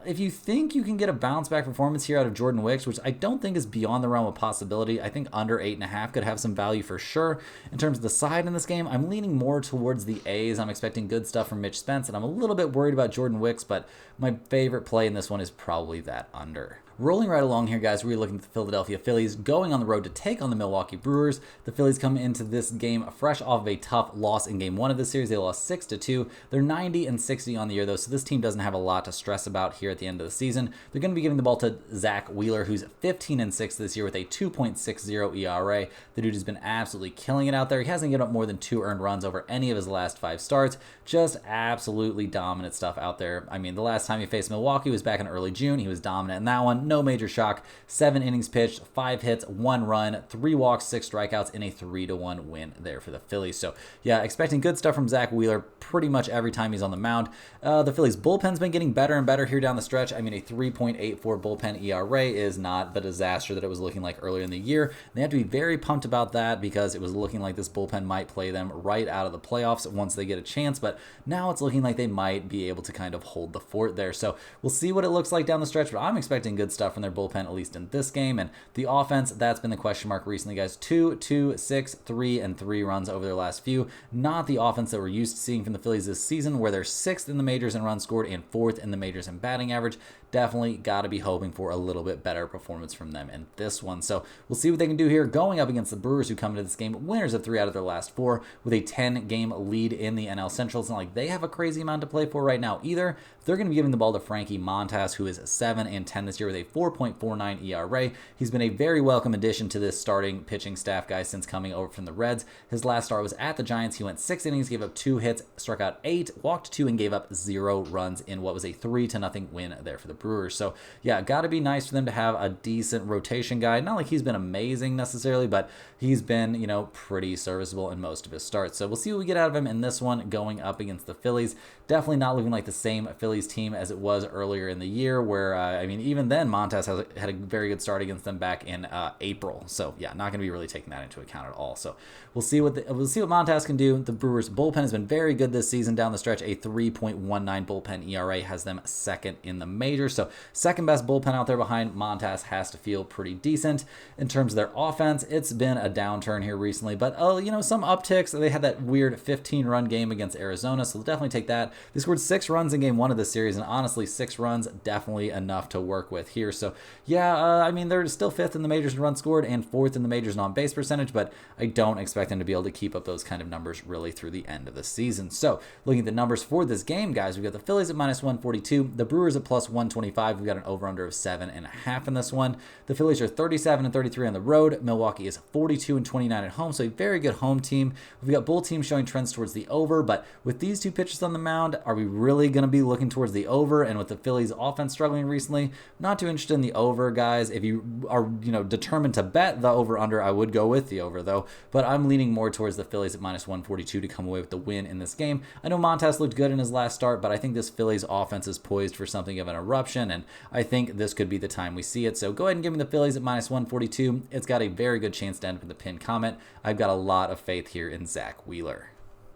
If you think you can get a bounce back performance here out of Jordan Wicks, which I don't think is beyond the realm of possibility, I think under 8.5 could have some value for sure. In terms of the side in this game, I'm leaning more towards the A's. I'm expecting good stuff from Mitch Spence, and I'm a little bit worried about Jordan Wicks, but my favorite play in this one is probably that under. Rolling right along here, guys, we're looking at the Philadelphia Phillies going on the road to take on the Milwaukee Brewers. The Phillies come into this game fresh off of a tough loss in game 1 of this series. They lost 6-2. They're 90 and 60 on the year, though, so this team doesn't have a lot to stress about here at the end of the season. They're going to be giving the ball to Zach Wheeler, who's 15 and 6 this year with a 2.60 ERA. The dude has been absolutely killing it out there. He hasn't given up more than 2 earned runs over any of his last 5 starts. Just absolutely dominant stuff out there. I mean, the last time he faced Milwaukee was back in early June. He was dominant in that one. no major shock. 7 innings pitched, 5 hits, 1 run, 3 walks, 6 strikeouts in a 3-1 win there for the Phillies. So yeah, expecting good stuff from Zach Wheeler pretty much every time he's on the mound. The Phillies bullpen's been getting better and better here down the stretch. I mean, a 3.84 bullpen ERA is not the disaster that it was looking like earlier in the year. They have to be very pumped about that because it was looking like this bullpen might play them right out of the playoffs once they get a chance, but now it's looking like they might be able to kind of hold the fort there. So we'll see what it looks like down the stretch, but I'm expecting good stuff from their bullpen, at least in this game. And the offense, that's been the question mark recently, guys. 2, 2, 6, 3, and 3 runs over their last few. Not the offense that we're used to seeing from the Phillies this season, where they're 6th in the majors in runs scored and 4th in the majors in batting average. Definitely got to be hoping for a little bit better performance from them in this one. So we'll see what they can do here going up against the Brewers, who come into this game winners of 3 out of their last 4 with a 10-game lead in the NL Central. It's not like they have a crazy amount to play for right now either. They're going to be giving the ball to Frankie Montas, who is 7-10 this year with a 4.49 ERA. He's been a very welcome addition to this starting pitching staff, guys, since coming over from the Reds. His last start was at the Giants. He went 6 innings, gave up 2 hits, struck out 8, walked 2, and gave up 0 runs in what was a 3-0 win there for the Brewers. So yeah, got to be nice for them to have a decent rotation guy. Not like he's been amazing necessarily, but he's been, pretty serviceable in most of his starts. So we'll see what we get out of him in this one going up against the Phillies. Definitely not looking like the same Phillies team as it was earlier in the year, where, even then Montas had a very good start against them back in April. So yeah, not going to be really taking that into account at all. So we'll see what Montas can do. The Brewers bullpen has been very good this season down the stretch. A 3.19 bullpen ERA has them 2nd in the major. So 2nd best bullpen out there behind Montas has to feel pretty decent. In terms of their offense, it's been a downturn here recently, but some upticks. They had that weird 15-run game against Arizona, so they'll definitely take that. They scored 6 runs in game 1 of this series, and honestly, 6 runs definitely enough to work with here. So yeah, they're still 5th in the majors in runs scored and 4th in the majors in on-base percentage, but I don't expect them to be able to keep up those kind of numbers really through the end of the season. So looking at the numbers for this game, guys, we've got the Phillies at -142, the Brewers at +125. We've got an over-under of 7.5 in this one. The Phillies are 37-33 on the road. Milwaukee is 42-29 at home, so a very good home team. We've got both teams showing trends towards the over, but with these two pitchers on the mound, are we really going to be looking towards the over? And with the Phillies offense struggling recently, not too interested in the over, guys. If you are, determined to bet the over-under, I would go with the over, though. But I'm leaning more towards the Phillies at -142 to come away with the win in this game. I know Montas looked good in his last start, but I think this Phillies offense is poised for something of an eruption, and I think this could be the time we see it. So go ahead and give me the Phillies at -142. It's got a very good chance to end with the pin comment. I've got a lot of faith here in Zach Wheeler.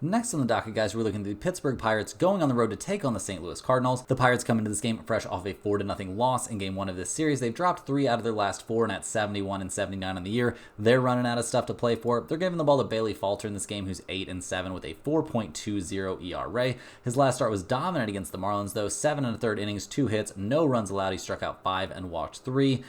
Next on the docket, guys, we're looking at the Pittsburgh Pirates going on the road to take on the St. Louis Cardinals. The Pirates come into this game fresh off a 4-0 loss in game 1 of this series. They've dropped 3 out of their last 4 and at 71-79 on the year. They're running out of stuff to play for. They're giving the ball to Bailey Falter in this game, who's 8-7 with a 4.20 ERA. His last start was dominant against the Marlins, though. 7 1/3 innings, 2 hits, no runs allowed. He struck out 5 and walked 3.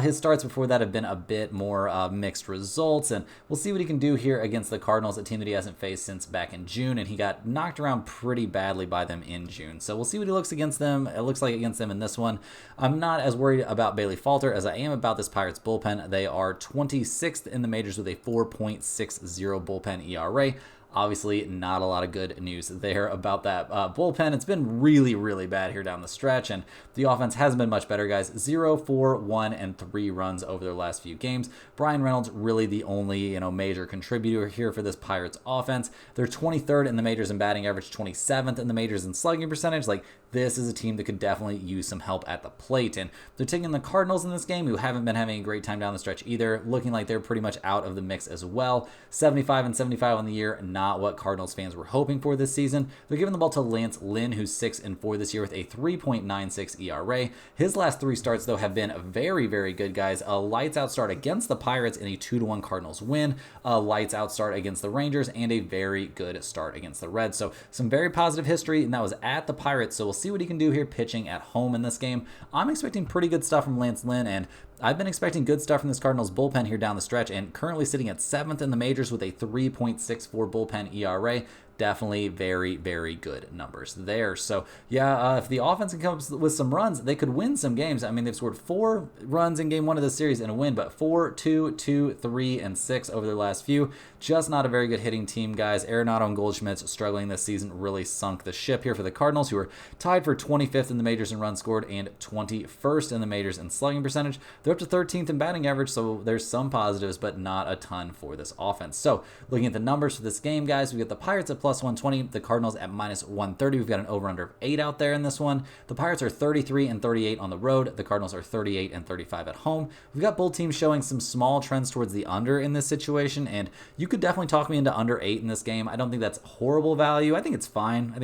His starts before that have been a bit more mixed results, and we'll see what he can do here against the Cardinals, a team that he hasn't faced since back in June, and he got knocked around pretty badly by them in June. So we'll see what he looks against them. It looks like against them in this one. I'm not as worried about Bailey Falter as I am about this Pirates bullpen. They are 26th in the majors with a 4.60 bullpen ERA. Obviously, not a lot of good news there about that bullpen. It's been really, really bad here down the stretch, and the offense hasn't been much better, guys. 0, 4, 1, and 3 runs over their last few games. Brian Reynolds really the only major contributor here for this Pirates offense. They're 23rd in the majors in batting average, 27th in the majors in slugging percentage. This is a team that could definitely use some help at the plate, and they're taking the Cardinals in this game, who haven't been having a great time down the stretch either, looking like they're pretty much out of the mix as well. 75-75 on the year, not what Cardinals fans were hoping for this season. They're giving the ball to Lance Lynn, who's 6-4 this year with a 3.96 ERA. His last 3 starts, though, have been very, very good, guys. A lights-out start against the Pirates in a 2-1 Cardinals win, a lights-out start against the Rangers, and a very good start against the Reds. So some very positive history, and that was at the Pirates, so we'll see what he can do here pitching at home in this game. I'm expecting pretty good stuff from Lance Lynn, and I've been expecting good stuff from this Cardinals bullpen here down the stretch, and currently sitting at 7th in the majors with a 3.64 bullpen ERA. definitely very, very good numbers there. So yeah, if the offense can come up with some runs, they could win some games. I mean, they've scored 4 runs in game 1 of the series in a win, but 4, 2, 2, 3, and 6 over their last few. Just not a very good hitting team, guys. Arenado and Goldschmidt's struggling this season really sunk the ship here for the Cardinals, who are tied for 25th in the majors in runs scored and 21st in the majors in slugging percentage. They're up to 13th in batting average, so there's some positives, but not a ton for this offense. So looking at the numbers for this game, guys, we got the Pirates at plus 120, the Cardinals at minus 130. We've got an over-under of 8 out there in this one. The Pirates are 33 and 38 on the road. The Cardinals are 38 and 35 at home. We've got both teams showing some small trends towards the under in this situation, and you could definitely talk me into under 8 in this game. I don't think that's horrible value. I think it's fine. I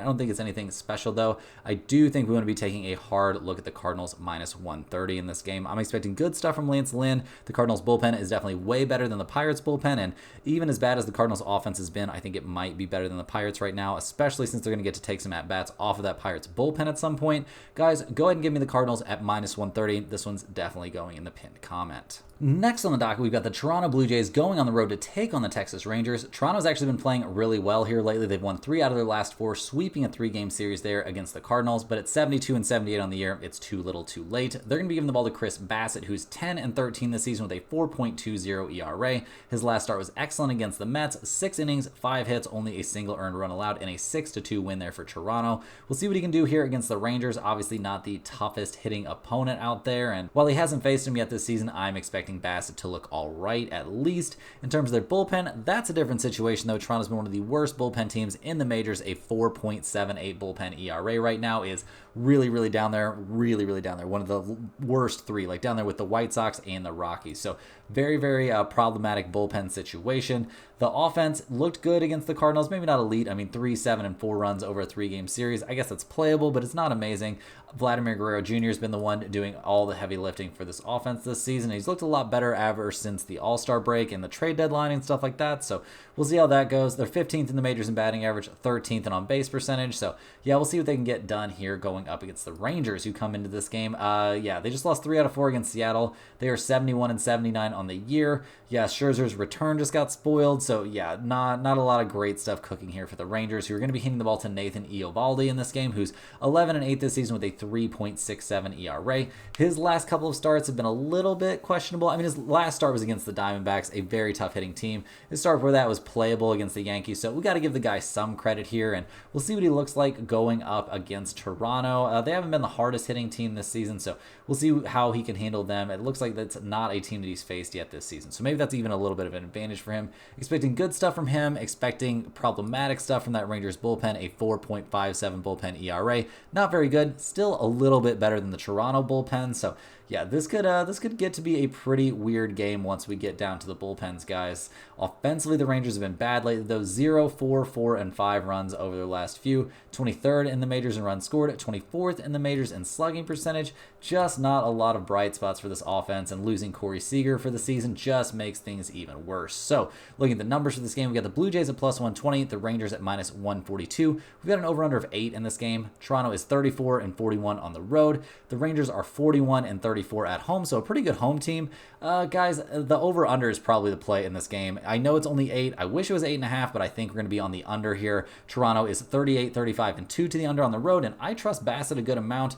don't think it's anything special, though. I do think we want to be taking a hard look at the Cardinals minus 130 in this game. I'm expecting good stuff from Lance Lynn. The Cardinals bullpen is definitely way better than the Pirates bullpen, and even as bad as the Cardinals offense has been, I think it might be better than the Pirates right now, especially since they're going to get to take some at-bats off of that Pirates bullpen at some point. Guys, go ahead and give me the Cardinals at minus 130. This one's definitely going in the pinned comment. Next on the docket, we've got the Toronto Blue Jays going on the road to take on the Texas Rangers. Toronto's actually been playing really well here lately. They've won 3 out of their last 4, sweeping a 3-game series there against the Cardinals, but at 72 and 78 on the year, it's too little too late. They're going to be giving the ball to Chris Bassett, who's 10 and 13 this season with a 4.20 ERA. His last start was excellent against the Mets. 6 innings, 5 hits, only a single earned run allowed, and a 6-2 win there for Toronto. We'll see what he can do here against the Rangers. Obviously not the toughest hitting opponent out there, and while he hasn't faced him yet this season, I'm expecting Bassett to look all right, at least. In terms of their bullpen, that's a different situation, though. Toronto's been one of the worst bullpen teams in the majors. A 4.78 bullpen ERA right now is really, really down there. Really down there. One of the worst 3, like down there with the White Sox and the Rockies. So very, very problematic bullpen situation. The offense looked good against the Cardinals. Maybe not elite. I mean, 3, 7, and 4 runs over a 3-game series. I guess it's playable, but it's not amazing. Vladimir Guerrero Jr. has been the one doing all the heavy lifting for this offense this season. He's looked a lot better ever since the All-Star break and the trade deadline and stuff like that. So we'll see how that goes. They're 15th in the majors in batting average, 13th in on-base percentage. So yeah, we'll see what they can get done here going up against the Rangers, who come into this game. Yeah, they just lost 3 out of 4 against Seattle. They are 71 and 79 on the year. Yeah, Scherzer's return just got spoiled. So yeah, not a lot of great stuff cooking here for the Rangers, who are going to be hitting the ball to Nathan Eovaldi in this game, who's 11 and 8 this season with a 3.67 ERA. His last couple of starts have been a little bit questionable. I mean, his last start was against the Diamondbacks, a very tough hitting team. His start before that was playable against the Yankees, so we got to give the guy some credit here, and we'll see what he looks like going up against Toronto. They haven't been the hardest hitting team this season, so we'll see how he can handle them. It looks like that's not a team that he's faced yet this season, so maybe that's even a little bit of an advantage for him. Expecting good stuff from him, expecting problematic stuff from that Rangers bullpen, a 4.57 bullpen ERA. Not very good, still a little bit better than the Toronto bullpen, so yeah, this could get to be a pretty weird game once we get down to the bullpens, guys. Offensively, the Rangers have been bad lately, though. 0, 4, 4, and 5 runs over their last few. 23rd in the majors in runs scored, 24th in the majors in slugging percentage. Just not a lot of bright spots for this offense, and losing Corey Seager for the season just makes things even worse. So, looking at the numbers for this game, we got the Blue Jays at plus 120, the Rangers at minus 142. We've got an over-under of 8 in this game. Toronto is 34 and 41 on the road. The Rangers are 41 and 34 at home, so a pretty good home team. Guys, the over-under is probably the play in this game. I know it's only 8. I wish it was 8.5, but I think we're going to be on the under here. Toronto is 38, 35, and 2 to the under on the road, and I trust Bassett a good amount.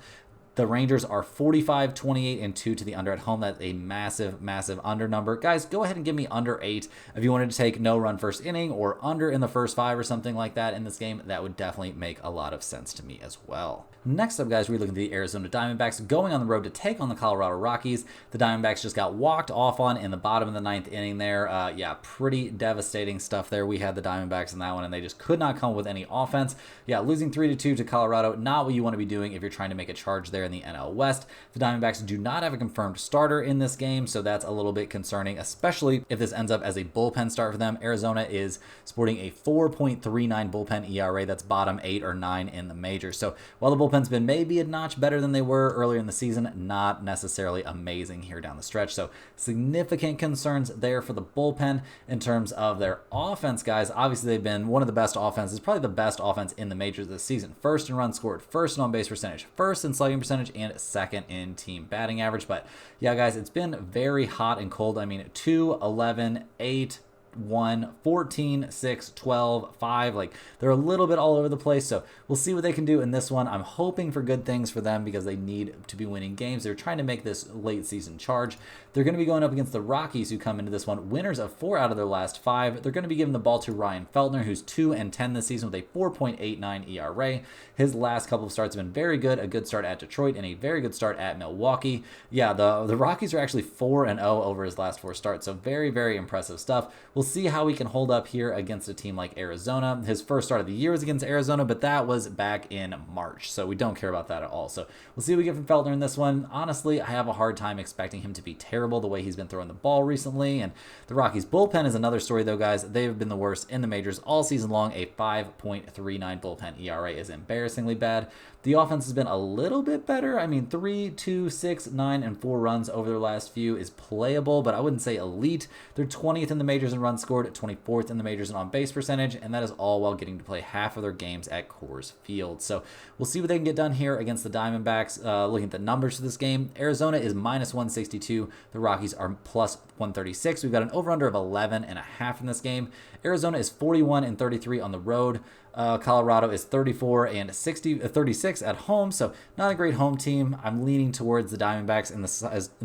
The Rangers are 45, 28, and 2 to the under at home. That's a massive, massive under number. Guys, go ahead and give me under 8. If you wanted to take no run first inning or under in the first 5 or something like that in this game, that would definitely make a lot of sense to me as well. Next up, guys, we're looking at the Arizona Diamondbacks going on the road to take on the Colorado Rockies. The Diamondbacks just got walked off on in the bottom of the 9th inning there. Yeah, pretty devastating stuff there. We had the Diamondbacks in that one, and they just could not come up with any offense. Yeah, losing 3-2 to Colorado, not what you want to be doing if you're trying to make a charge there in the NL West. The Diamondbacks do not have a confirmed starter in this game, so that's a little bit concerning, especially if this ends up as a bullpen start for them. Arizona is sporting a 4.39 bullpen ERA. That's bottom 8 or 9 in the majors. So while the bullpen's been maybe a notch better than they were earlier in the season, not necessarily amazing here down the stretch. So significant concerns there for the bullpen. In terms of their offense, guys, obviously they've been one of the best offenses, probably the best offense in the majors this season. First in runs scored, first in on-base percentage, first in slugging percentage, and second in team batting average. But yeah, guys, it's been very hot and cold. I mean, 2, 11, 8, 1, 14, 6, 12, 5. Like, they're a little bit all over the place. So we'll see what they can do in this one. I'm hoping for good things for them because they need to be winning games. They're trying to make this late season charge. They're going to be going up against the Rockies, who come into this one winners of 4 out of their last 5. They're going to be giving the ball to Ryan Feltner, who's 2-10 this season with a 4.89 ERA. His last couple of starts have been very good. A good start at Detroit and a very good start at Milwaukee. Yeah, the Rockies are actually 4-0 over his last 4 starts, so very, very impressive stuff. We'll see how he can hold up here against a team like Arizona. His first start of the year was against Arizona, but that was back in March, so we don't care about that at all. So we'll see what we get from Feltner in this one. Honestly, I have a hard time expecting him to be terrible the way he's been throwing the ball recently. And the Rockies bullpen is another story, though, guys. They've been the worst in the majors all season long. A 5.39 bullpen ERA is embarrassingly bad. The offense has been a little bit better. I mean, 3, 2, 6, 9, and 4 runs over their last few is playable, but I wouldn't say elite. They're 20th in the majors in runs scored, 24th in the majors in on-base percentage, and that is all while getting to play half of their games at Coors Field. So we'll see what they can get done here against the Diamondbacks. Looking at the numbers for this game, Arizona is minus 162. The Rockies are plus 136. We've got an over-under of 11.5 in this game. Arizona is 41-33 on the road. Colorado is 36 at home, so not a great home team. I'm leaning towards the Diamondbacks in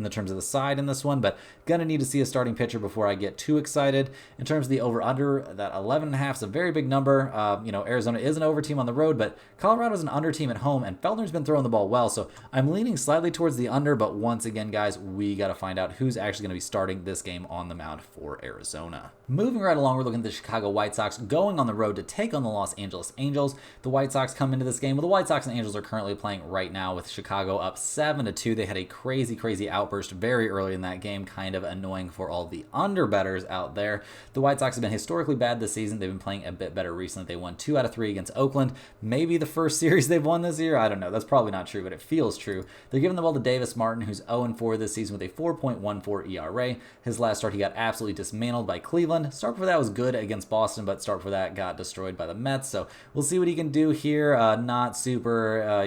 the terms of the side in this one, but gonna need to see a starting pitcher before I get too excited. In terms of the over/under, that 11.5 is a very big number. Arizona is an over team on the road, but Colorado is an under team at home, and Feltner's been throwing the ball well, so I'm leaning slightly towards the under. But once again, guys, we got to find out who's actually going to be starting this game on the mound for Arizona. Moving right along, we're looking at the Chicago White Sox going on the road to take on the Los Angeles Angels. The White Sox come into this game. Well, the White Sox and Angels are currently playing right now with Chicago up 7-2. They had a crazy outburst very early in that game, kind of annoying for all the underbettors out there. The White Sox have been historically bad this season. They've been playing a bit better recently. They won 2 out of 3 against Oakland. Maybe the first series they've won this year. I don't know. That's probably not true, but it feels true. They're giving the ball to Davis Martin, who's 0-4 this season with a 4.14 ERA. His last start, he got absolutely dismantled by Cleveland. Start before that was good against Boston, but start before that got destroyed by the Mets. So we'll see what he can do here. Not super,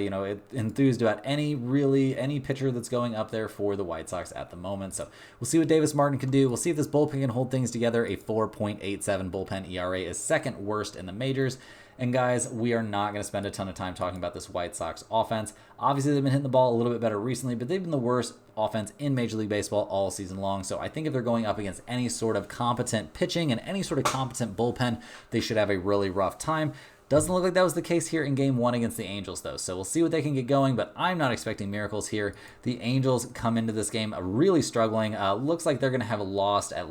enthused about any pitcher that's going up there for the White Sox at the moment. So we'll see what Davis Martin can do. We'll see if this bullpen can hold things together. A 4.87 bullpen ERA is second worst in the majors. And guys, we are not going to spend a ton of time talking about this White Sox offense. Obviously, they've been hitting the ball a little bit better recently, but they've been the worst offense in Major League Baseball all season long. So I think if they're going up against any sort of competent pitching and any sort of competent bullpen, they should have a really rough time. Doesn't look like that was the case here in Game 1 against the Angels, though. So we'll see what they can get going, but I'm not expecting miracles here. The Angels come into this game really struggling. Looks like they're going to have lost at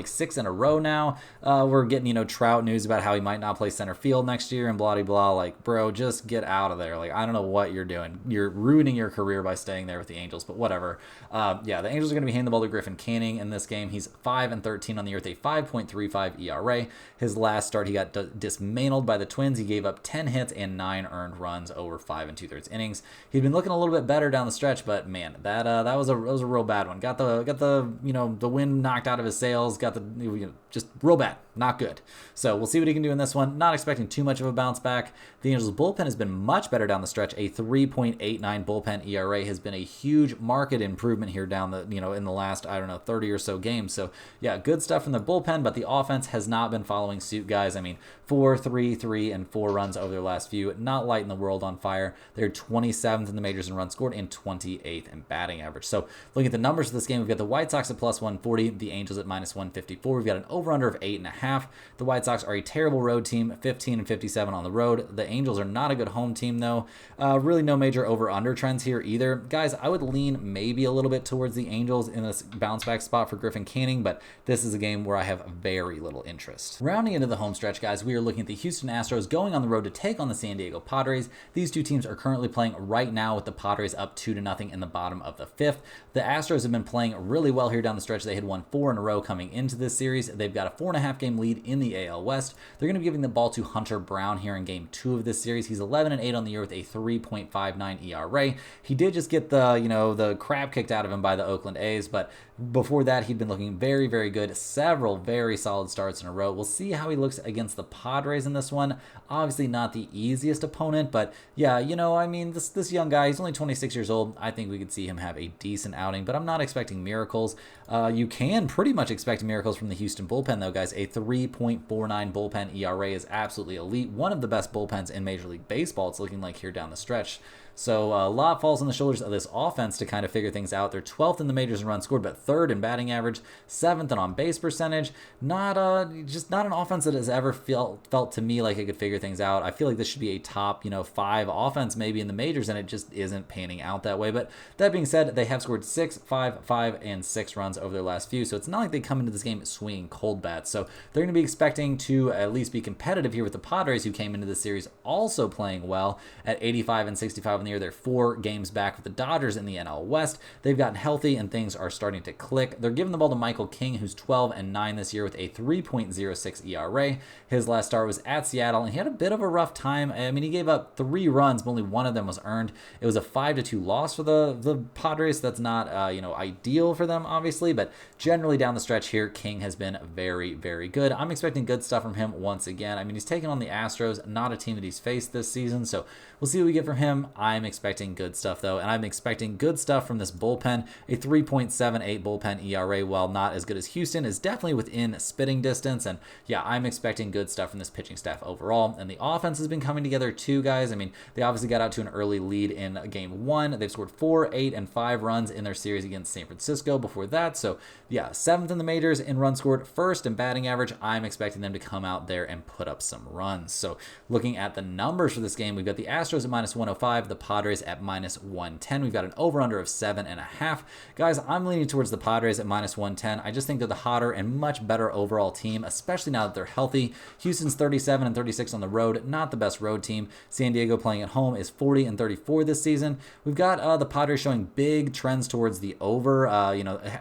6 in a row now. We're getting, Trout news about how he might not play center field next year and blah-de-blah. Like, bro, just get out of there. Like, I don't know what you're doing. You're ruining your career by staying there with the Angels, but whatever. The Angels are going to be handing the ball to Griffin Canning in this game. He's 5-13 on the year with a 5.35 ERA. His last start, he got dismantled by the Twins. He gave up 10 hits and 9 earned runs over 5 2/3 innings. He'd been looking a little bit better down the stretch, but man, that was a real bad one. Got the wind knocked out of his sails. Got just real bad, not good. So we'll see what he can do in this one. Not expecting too much of a bounce back. The Angels bullpen has been much better down the stretch. A 3.89 bullpen ERA has been a huge market improvement here down in the last 30 or so games. So yeah, good stuff from the bullpen, but the offense has not been following suit, guys. I mean, 4, 3, 3, and 4 runs over their last few. Not lighting the world on fire. They're 27th in the majors in runs scored and 28th in batting average. So looking at the numbers of this game, we've got the White Sox at plus 140, the Angels at minus 154. We've got an over-under of 8.5. The White Sox are a terrible road team, 15-57 on the road. The Angels are not a good home team, though. Really no major over-under trends here either. Guys, I would lean maybe a little bit towards the Angels in this bounce-back spot for Griffin Canning, but this is a game where I have very little interest. Rounding into the home stretch, guys, we are looking at the Houston Astros going on the road to take on the San Diego Padres. These two teams are currently playing right now with the Padres up 2-0 in the bottom of the 5th. The Astros have been playing really well here down the stretch. They had won 4 in a row coming into this series. They've got a 4.5 game lead in the AL West. They're going to be giving the ball to Hunter Brown here in Game 2 of this series. He's 11-8 on the year with a 3.59 ERA. He did just get the crap kicked out of him by the Oakland A's, but before that, he'd been looking very good. Several very solid starts in a row. We'll see how he looks against the Padres in this one. Obviously not the easiest opponent, but yeah, I mean, this young guy, he's only 26 years old. I think we could see him have a decent outing, but I'm not expecting miracles. You can pretty much expect miracles from the Houston bullpen, though, guys. A 3.49 bullpen ERA is absolutely elite. One of the best bullpens in Major League Baseball, it's looking like here down the stretch. So a lot falls on the shoulders of this offense to kind of figure things out. They're 12th in the majors in runs scored, but 3rd in batting average, 7th in on-base percentage. Just not an offense that has ever felt to me like it could figure things out. I feel like this should be a top, 5 offense maybe in the majors, and it just isn't panning out that way. But that being said, they have scored 6, 5, 5, and 6 runs over their last few, so it's not like they come into this game swinging cold bats. So they're going to be expecting to at least be competitive here with the Padres, who came into the series also playing well at 85 and 65 in the year. They're 4 games back with the Dodgers in the NL West. They've gotten healthy and things are starting to click. They're giving the ball to Michael King, who's 12 and 9 this year with a 3.06 ERA. His last start was at Seattle, and he had a bit of a rough time. I mean, he gave up 3 runs, but only one of them was earned. It was a 5-2 loss for the Padres. That's not ideal for them, obviously, but generally down the stretch here, King has been very, very good. I'm expecting good stuff from him once again. I mean, he's taken on the Astros, not a team that he's faced this season, so we'll see what we get from him. I'm expecting good stuff, though, and I'm expecting good stuff from this bullpen. A 3.78 bullpen ERA, while not as good as Houston, is definitely within spitting distance, and yeah, I'm expecting good stuff from this pitching staff overall, and the offense has been coming together too, guys. I mean, they obviously got out to an early lead in Game 1. They've scored 4, 8, and 5 runs in their series against San Francisco before that, so yeah, 7th in the majors in runs scored, 1st in batting average. I'm expecting them to come out there and put up some runs. So looking at the numbers for this game, we've got the Astros at -105, the Padres at -110. We've got an over-under of 7.5. Guys, I'm leaning towards the Padres at -110. I just think they're the hotter and much better overall team, especially now that they're healthy. Houston's 37 and 36 on the road, not the best road team. San Diego playing at home is 40 and 34 this season. We've got the Padres showing big trends towards the over.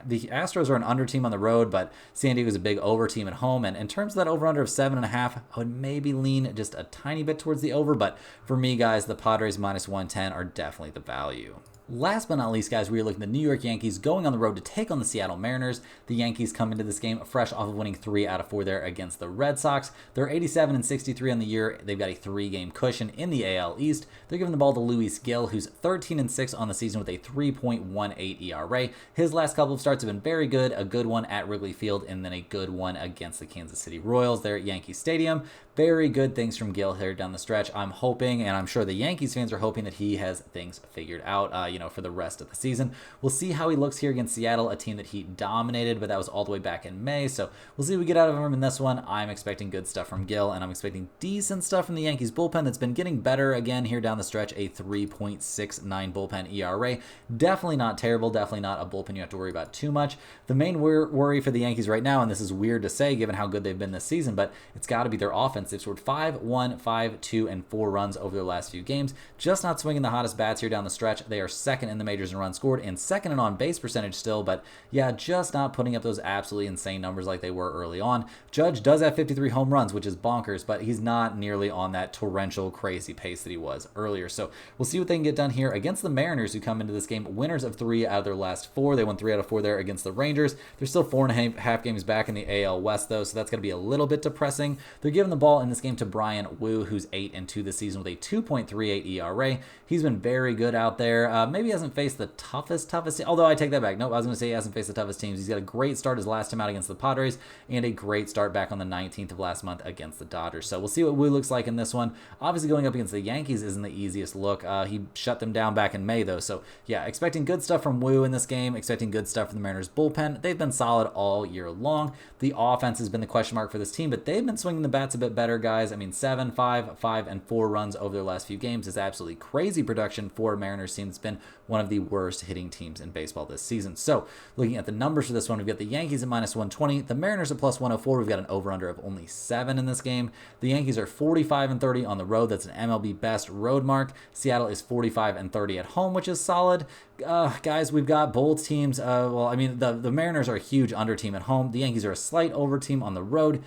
The Astros are an under team on the road, but San Diego is a big over team at home. And in terms of that over-under of 7.5, I would maybe lean just a tiny bit towards the over. But for me, guys, the Padres -110 are definitely the value. Last but not least, guys, we are looking at the New York Yankees going on the road to take on the Seattle Mariners. The Yankees come into this game fresh off of winning 3 out of 4 there against the Red Sox. They're 87 and 63 on the year. They've got a 3-game cushion in the AL East. They're giving the ball to Luis Gil, who's 13 and 6 on the season with a 3.18 ERA. His last couple of starts have been very good. A good one at Wrigley Field, and then a good one against the Kansas City Royals there at Yankee Stadium. Very good things from Gil here down the stretch. I'm hoping, and I'm sure the Yankees fans are hoping, that he has things figured out, for the rest of the season. We'll see how he looks here against Seattle, a team that he dominated, but that was all the way back in May. So we'll see what we get out of him in this one. I'm expecting good stuff from Gil, and I'm expecting decent stuff from the Yankees bullpen that's been getting better again here down the stretch. A 3.69 bullpen ERA. Definitely not terrible. Definitely not a bullpen you have to worry about too much. The main worry for the Yankees right now, and this is weird to say given how good they've been this season, but it's got to be their offense. They've scored 5, 1, 5, 2, and 4 runs over their last few games. Just not swinging the hottest bats here down the stretch. They are 2nd in the majors in runs scored and 2nd in on-base percentage still, but yeah, just not putting up those absolutely insane numbers like they were early on. Judge does have 53 home runs, which is bonkers, but he's not nearly on that torrential, crazy pace that he was earlier. So we'll see what they can get done here against the Mariners, who come into this game winners of 3 out of their last 4. They won 3 out of 4 there against the Rangers. They're still 4.5 games back in the AL West, though, so that's going to be a little bit depressing. They're giving the ball in this game to Brian Wu, who's 8 and 2 this season with a 2.38 ERA. He's been very good out there. Maybe he hasn't faced the toughest, although I take that back. Nope, I was going to say he hasn't faced the toughest teams. He's got a great start his last time out against the Padres and a great start back on the 19th of last month against the Dodgers. So we'll see what Wu looks like in this one. Obviously, going up against the Yankees isn't the easiest look. He shut them down back in May, though. So yeah, expecting good stuff from Wu in this game, expecting good stuff from the Mariners bullpen. They've been solid all year long. The offense has been the question mark for this team, but they've been swinging the bats a bit better, guys. I mean, 7, 5, 5, and 4 runs over their last few games is absolutely crazy production for a Mariners team that's been one of the worst hitting teams in baseball this season. So looking at the numbers for this one, we've got the Yankees at -120, the Mariners at +104. We've got an over-under of only 7 in this game. The Yankees are 45 and 30 on the road. That's an MLB best road mark. Seattle is 45 and 30 at home, which is solid. Guys, we've got both teams. The Mariners are a huge under team at home. The Yankees are a slight over team on the road.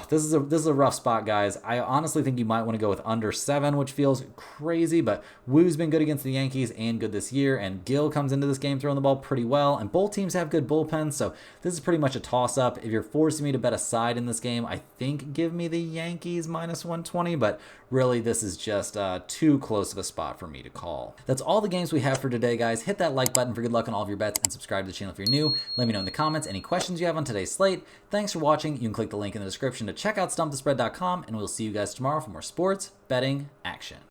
This is a rough spot, guys. I honestly think you might want to go with under 7, which feels crazy, but Woo's been good against the Yankees and good this year, and Gill comes into this game throwing the ball pretty well, and both teams have good bullpens, so this is pretty much a toss-up. If you're forcing me to bet a side in this game, I think give me the Yankees minus 120, but really this is just too close of a spot for me to call. That's all the games we have for today, guys. Hit that like button for good luck on all of your bets, and subscribe to the channel if you're new. Let me know in the comments any questions you have on today's slate. Thanks for watching. You can click the link in the description to check out stumpthespread.com, and we'll see you guys tomorrow for more sports betting action.